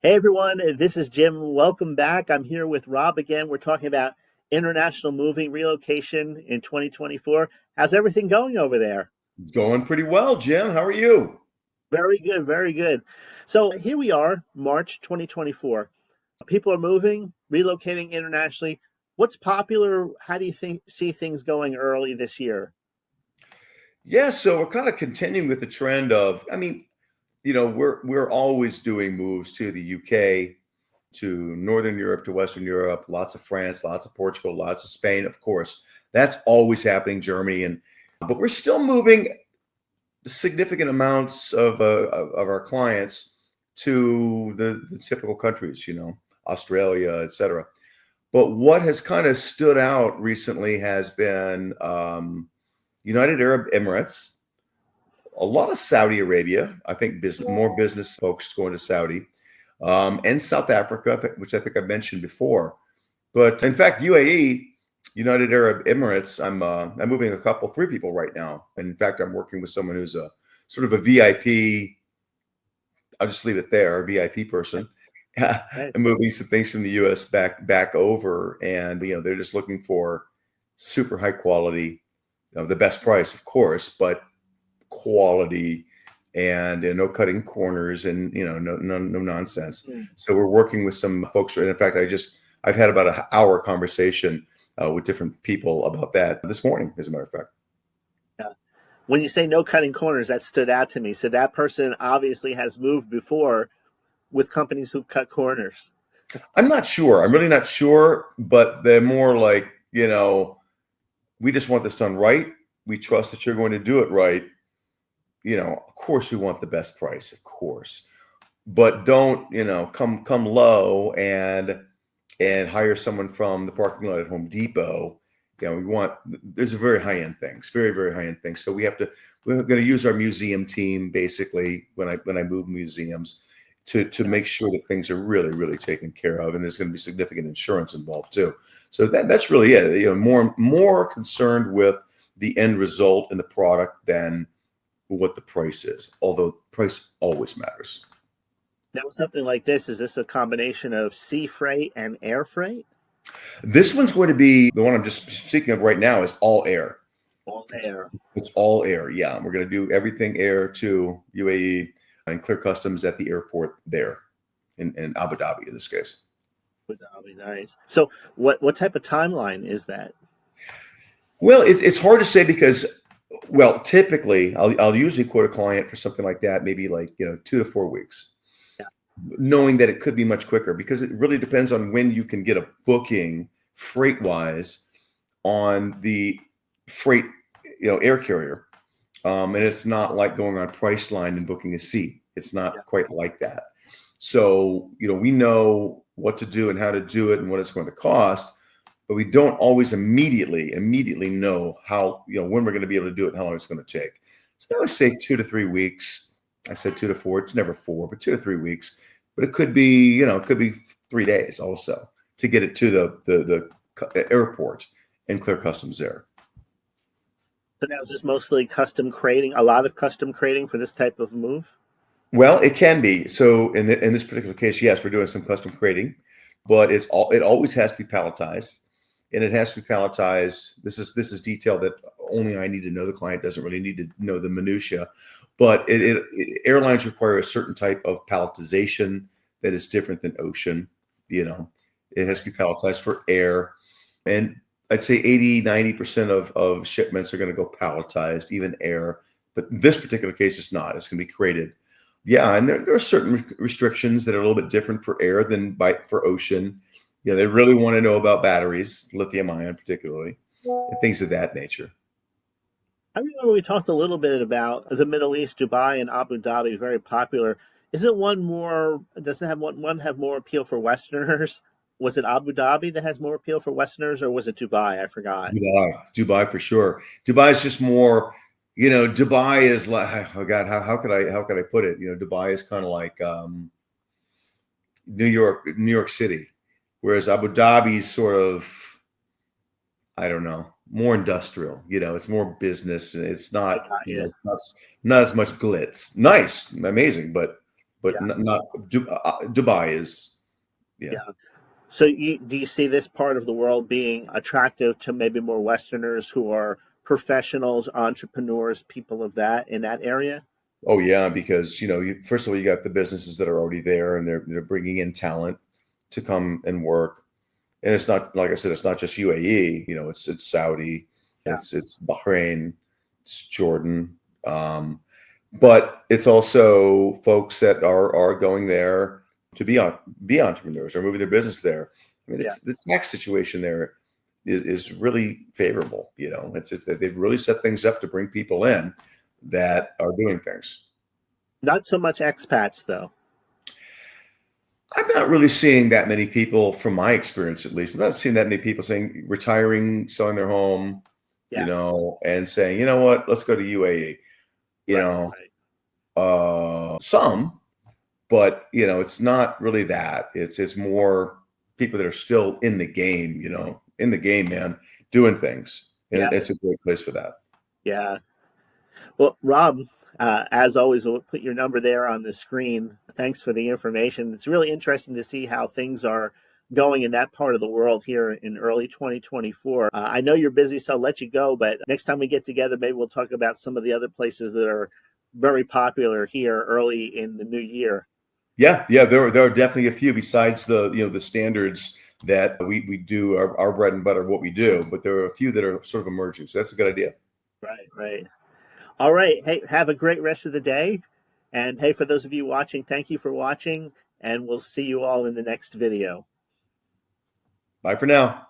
Hey everyone, this is Jim. Welcome back. I'm here with Rob again. We're talking about international moving relocation in 2024. How's everything going over there? Going pretty well, Jim. How are you? Very good, very good. So here we are, March 2024. People are moving, relocating internationally. What's popular? How do you see things going early this year? Yeah, so we're kind of continuing with the trend of, we're always doing moves to the UK, to Northern Europe, to Western Europe, lots of France, lots of Portugal, lots of Spain, of course. That's always happening, Germany, and but we're still moving significant amounts of our clients to the typical countries, Australia, et cetera. But what has kind of stood out recently has been United Arab Emirates, a lot of Saudi Arabia. I think more business folks going to Saudi, and South Africa, which I think I mentioned before. But in fact, UAE, United Arab Emirates, I'm moving three people right now. And in fact, I'm working with someone who's a sort of a VIP. I'll just leave it there, a VIP person. Right. And moving some things from the U.S. back over, and they're just looking for super high quality, the best price, of course, but quality and no cutting corners and no nonsense. Mm. So we're working with some folks, and in fact, I've had about an hour conversation with different people about that this morning, as a matter of fact. Yeah. When you say no cutting corners, that stood out to me. So that person obviously has moved before with companies who've cut corners. I'm not sure. I'm really not sure, but they're more like, we just want this done right. We trust that you're going to do it right. Of course we want the best price, of course, but don't, come low and hire someone from the parking lot at Home Depot. There's a very high end things, very, very high end things. So we're going to use our museum team basically when I move museums to make sure that things are really, really taken care of. And there's going to be significant insurance involved too. So that's really it. More concerned with the end result and the product than what the price is, although price always matters. Now, something like this, is this a combination of sea freight and air freight? This one's going to be the one I'm just speaking of right now is all air. All It's, air. it's all air. Yeah. We're going to do everything air to UAE and clear customs at the airport there in Abu Dhabi in this case. That'll be nice. So, what type of timeline is that? Well, it's hard to say because, well, typically I'll usually quote a client for something like that, maybe like, 2 to 4 weeks, Yeah. knowing that it could be much quicker because it really depends on when you can get a booking freight wise on the freight, air carrier. And it's not like going on Priceline and booking a seat. It's Yeah. not quite like that. So, we know what to do and how to do it and what it's going to cost, but we don't always immediately know how, when we're going to be able to do it and how long it's going to take. So I always say 2 to 3 weeks. I said 2 to 4. It's never 4, but 2 to 3 weeks. But it could be, it could be 3 days also to get it to the airport and clear customs there. So now is this mostly custom crating? A lot of custom crating for this type of move? Well, it can be. So in this particular case, yes, we're doing some custom crating, but it always has to be palletized, and it has to be palletized. This is detail that only I need to know. The client doesn't really need to know the minutia, but airlines require a certain type of palletization that is different than ocean. It has to be palletized for air, and I'd say 80-90% of shipments are going to go palletized, even air. But in this particular case, it's not. It's going to be crated. Yeah, and there are certain restrictions that are a little bit different for air than for ocean. They really want to know about batteries, lithium ion particularly, and things of that nature. I remember we talked a little bit about the Middle East, Dubai and Abu Dhabi, very popular. Isn't one more, doesn't have one have more appeal for Westerners? Was it Abu Dhabi that has more appeal for Westerners, or was it Dubai? I forgot. Dubai for sure. Dubai is just more, Dubai is like, oh God, how could I put it? Dubai is kind of like New York City, whereas Abu Dhabi is sort of, I don't know, more industrial. It's more business. It's I not, got you. it's not as much glitz. Nice, amazing, but but Yeah, not Dubai is, yeah. yeah. So do you see this part of the world being attractive to maybe more Westerners who are professionals, entrepreneurs, people of that in that area? Oh yeah, because first of all, you got the businesses that are already there, and they're bringing in talent to come and work. And it's not, like I said, it's not just UAE. It's Saudi, Yeah, it's Bahrain, it's Jordan, but it's also folks that are going there to be entrepreneurs or moving their business there. I mean, yeah. it's the tax situation there is really favorable. It's that they've really set things up to bring people in that are doing things. Not so much expats though. I'm not really seeing that many people, from my experience at least. I'm not seeing that many people saying retiring, selling their home, Yeah, and saying, you know what, let's go to UAE. You right, know, right. some, but it's not really that. It's more people that are still in the game. In the game, man, doing things, and Yeah, it's a great place for that. yeah. Well, Rob, as always, we'll put your number there on the screen. Thanks for the information. It's really interesting to see how things are going in that part of the world here in early 2024. I know you're busy, so I'll let you go, but next time we get together, maybe we'll talk about some of the other places that are very popular here early in the new year. Yeah, yeah. There are definitely a few besides the standards that we do our bread and butter, what we do, but there are a few that are sort of emerging. So that's a good idea. Right, right. All right. Hey, have a great rest of the day. And hey, for those of you watching, thank you for watching, and we'll see you all in the next video. Bye for now.